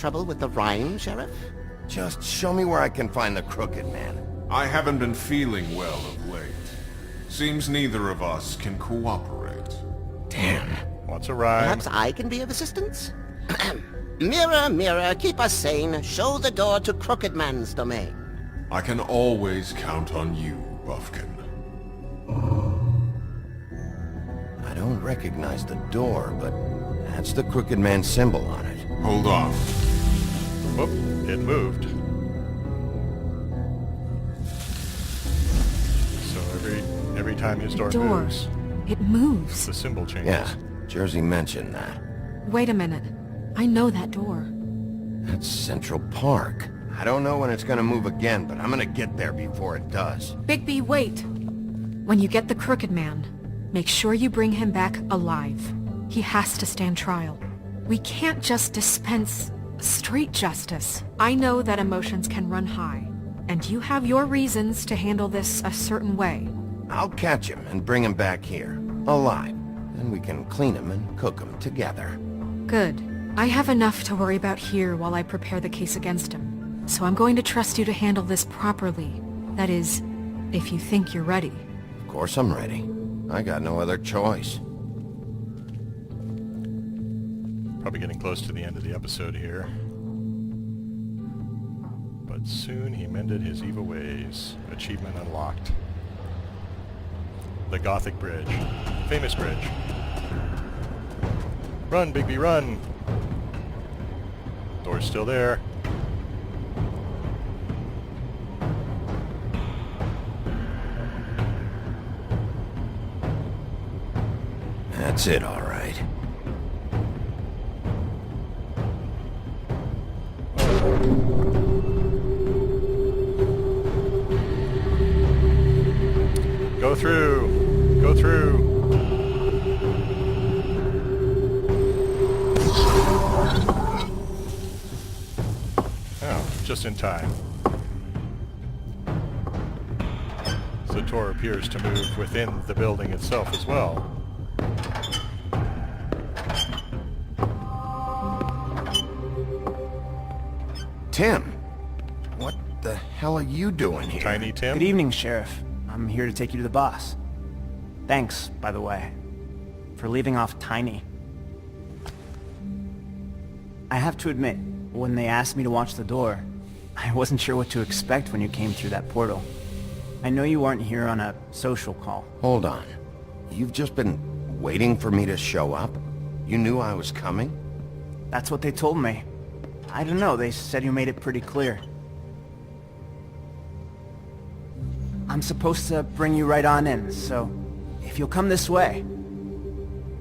trouble with the rhyme, Sheriff? Just show me where I can find the Crooked Man. I haven't been feeling well of late. Seems neither of us can cooperate. Damn. What's a rhyme? Perhaps I can be of assistance? Mirror, mirror, keep us sane. Show the door to Crooked Man's domain. I can always count on you, Buffkin. I don't recognize the door, but that's the Crooked Man symbol on it. Hold on. Whoop, it moved. So every time his door moves, It moves. the symbol changes. Yeah, Jersey mentioned that. Wait a minute. I know that door. That's Central Park. I don't know when it's gonna move again, but I'm gonna get there before it does. Bigby, wait! When you get the Crooked Man, make sure you bring him back alive. He has to stand trial. We can't just dispense street justice. I know that emotions can run high, and you have your reasons to handle this a certain way. I'll catch him and bring him back here, alive. Then we can clean him and cook him together. Good. I have enough to worry about here while I prepare the case against him. So I'm going to trust you to handle this properly. That is, if you think you're ready. Of course I'm ready. I got no other choice. Probably getting close to the end of the episode here. But soon he mended his evil ways. Achievement unlocked. The Gothic Bridge. Famous bridge. Run, Bigby, run! Door's still there. That's it, all right. Go through! Go through! Oh, just in time. The door appears to move within the building itself as well. Tim! What the hell are you doing here? Tiny Tim? Good evening, Sheriff. I'm here to take you to the boss. Thanks, by the way, for leaving off Tiny. I have to admit, when they asked me to watch the door, I wasn't sure what to expect when you came through that portal. I know you aren't here on a social call. Hold on. You've just been waiting for me to show up? You knew I was coming? That's what they told me. I don't know, they said you made it pretty clear. I'm supposed to bring you right on in, so if you'll come this way.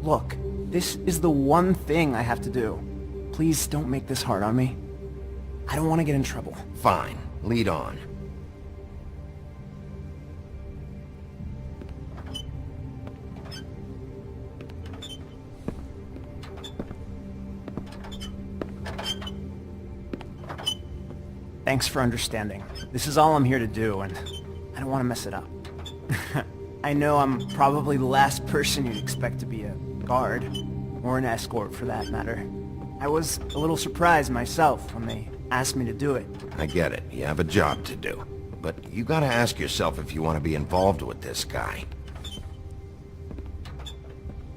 Look, this is the one thing I have to do. Please don't make this hard on me. I don't want to get in trouble. Fine. Lead on. Thanks for understanding. This is all I'm here to do, and I don't want to mess it up. I know I'm probably the last person you'd expect to be a guard, or an escort for that matter. I was a little surprised myself when they asked me to do it. I get it. You have a job to do. But you gotta ask yourself if you want to be involved with this guy.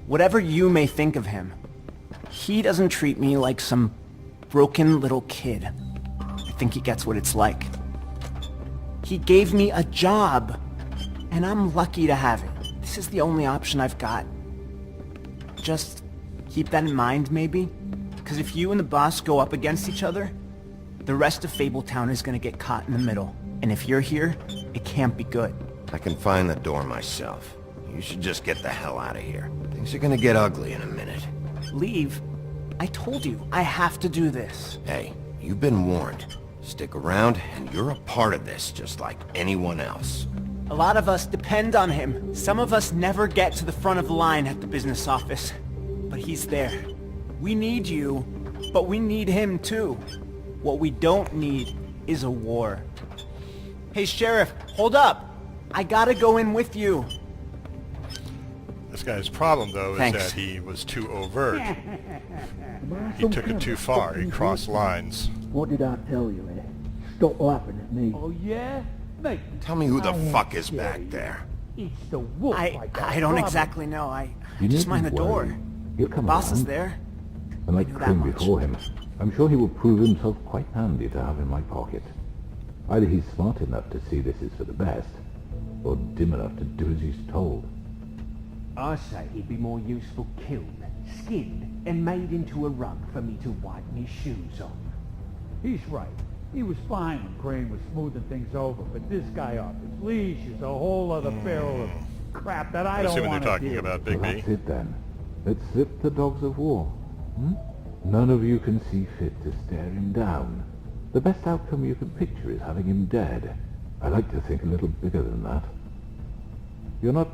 Whatever you may think of him, he doesn't treat me like some broken little kid. I think he gets what it's like. He gave me a job, and I'm lucky to have it. This is the only option I've got. Just keep that in mind, maybe? Because if you and the boss go up against each other, the rest of Fabletown is going to get caught in the middle. And if you're here, it can't be good. I can find the door myself. You should just get the hell out of here. Things are gonna get ugly in a minute. Leave? I told you, I have to do this. Hey, you've been warned. Stick around, and you're a part of this, just like anyone else. A lot of us depend on him. Some of us never get to the front of the line at the business office. But he's there. We need you, but we need him too. What we don't need is a war. Hey, Sheriff, hold up! I gotta go in with you. This guy's problem, though, is Thanks. that he was too overt. He took it too far. He crossed lines. What did I tell you, eh? Stop laughing at me. Oh, yeah? Mate, Tell me who the fuck is back there. it's the wolf I don't exactly know. I You just mind the needn't door. worry. He'll come Boss is around. there. And like knew that Krim much. before him, I'm sure he will prove himself quite handy to have in my pocket. Either he's smart enough to see this is for the best, or dim enough to do as he's told. I say he'd be more useful killed, skinned, and made into a rug for me to wipe me shoes on. He's right. He was fine when Crane was smoothing things over, but this guy off his leash is a whole other barrel of crap that I I'm don't assuming they're want to talking deal about Well, Bigby. that's it then. Let's zip the dogs of war. None of you can see fit to stare him down. The best outcome you can picture is having him dead. I like to think a little bigger than that. You're not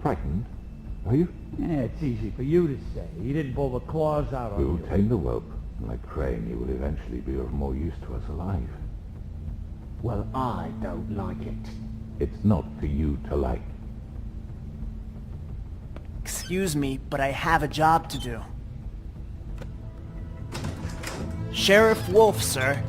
frightened, are you? Yeah, it's easy for you to say. He didn't pull the claws out We on will you. tame the whelp, and like Crane, he will eventually be of more use to us alive. Well, I don't like it. It's not for you to like. Excuse me, but I have a job to do. Sheriff Wolf, sir.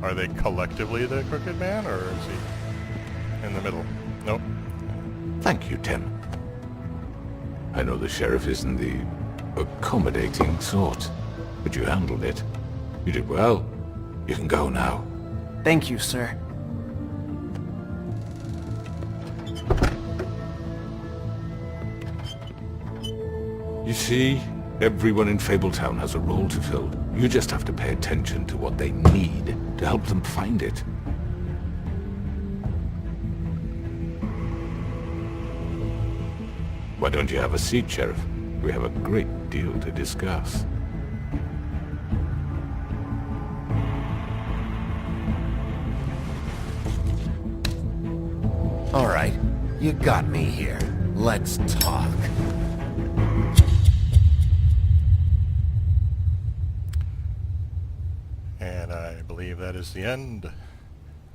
Are they collectively the Crooked Man, or is he in the middle? Nope. Thank you, Tim. I know the sheriff isn't the accommodating sort, but you handled it. You did well. You can go now. Thank you, sir. You see, everyone in Fabletown has a role to fill. You just have to pay attention to what they need to help them find it. Why don't you have a seat, Sheriff? We have a great deal to discuss. All right, you got me here. Let's talk. And I believe that is the end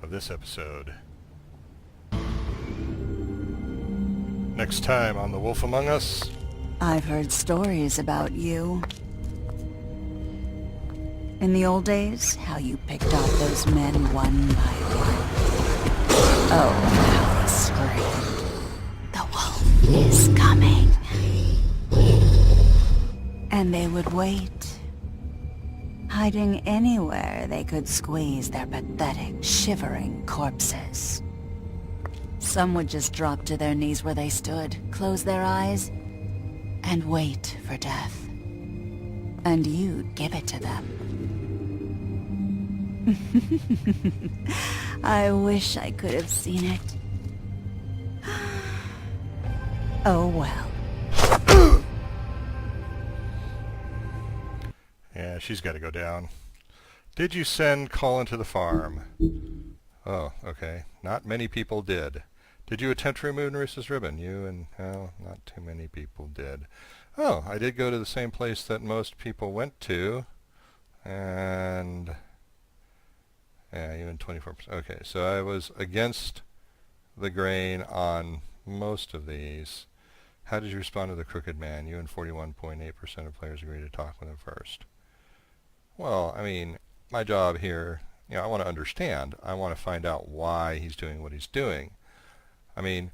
of this episode. Next time on The Wolf Among Us, I've heard stories about you. In the old days, how you picked off those men one by one. Oh, how they screamed. The wolf is coming. And they would wait, hiding anywhere they could squeeze their pathetic, shivering corpses. Some would just drop to their knees where they stood, close their eyes, and wait for death. And you'd give it to them. I wish I could have seen it. Oh well. yeah, she's got to go down. Did you send Colin to the farm? Oh, okay. Not many people did. Did you attempt to remove Nerissa's ribbon? You and, oh, not too many people did. Oh, I did go to the same place that most people went to. And, yeah, even 24%. Okay, so I was against the grain on most of these. How did you respond to the Crooked Man? You and 41.8% of players agreed to talk with him first. Well, I mean, my job here, you know, I want to understand. I want to find out why he's doing what he's doing. I mean,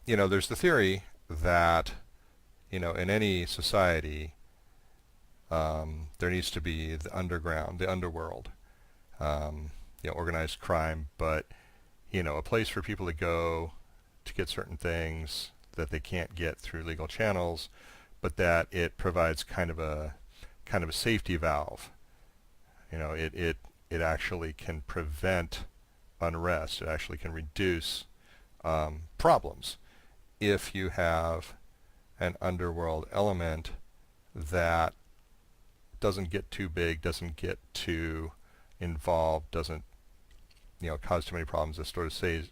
you know, there's the theory that, you know, in any society, there needs to be the underground, the underworld, you know, organized crime, but, you know, a place for people to go to get certain things that they can't get through legal channels, but that it provides kind of a safety valve. You know, it actually can prevent unrest. It actually can reduce problems if you have an underworld element that doesn't get too big, doesn't get too involved, doesn't, you know, cause too many problems. It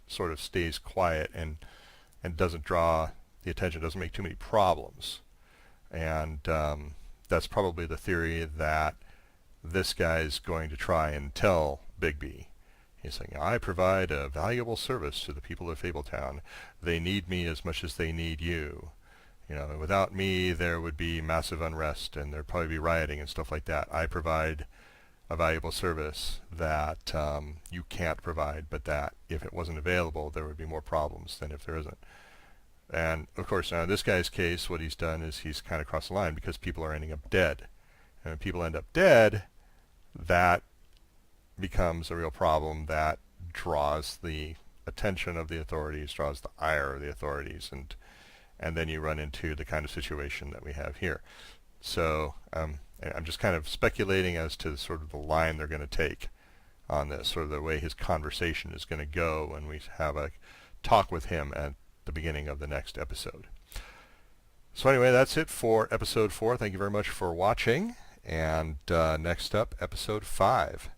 sort of stays quiet and doesn't draw the attention, doesn't make too many problems. And that's probably the theory that this guy's going to try and tell Bigby. He's saying, I provide a valuable service to the people of Fabletown. They need me as much as they need you. Without me, there would be massive unrest, and there'd probably be rioting and stuff like that. I provide a valuable service that you can't provide, but that if it wasn't available, there would be more problems than if there isn't. And, of course, now in this guy's case, what he's done is he's kind of crossed the line because people are ending up dead. And when people end up dead, that becomes a real problem that draws the attention of the authorities, draws the ire of the authorities, and then you run into the kind of situation that we have here. So I'm just kind of speculating as to sort of the line they're going to take on this, sort of the way his conversation is going to go when we have a talk with him at the beginning of the next episode. So anyway, that's it for episode 4. Thank you very much for watching. And next up, episode 5.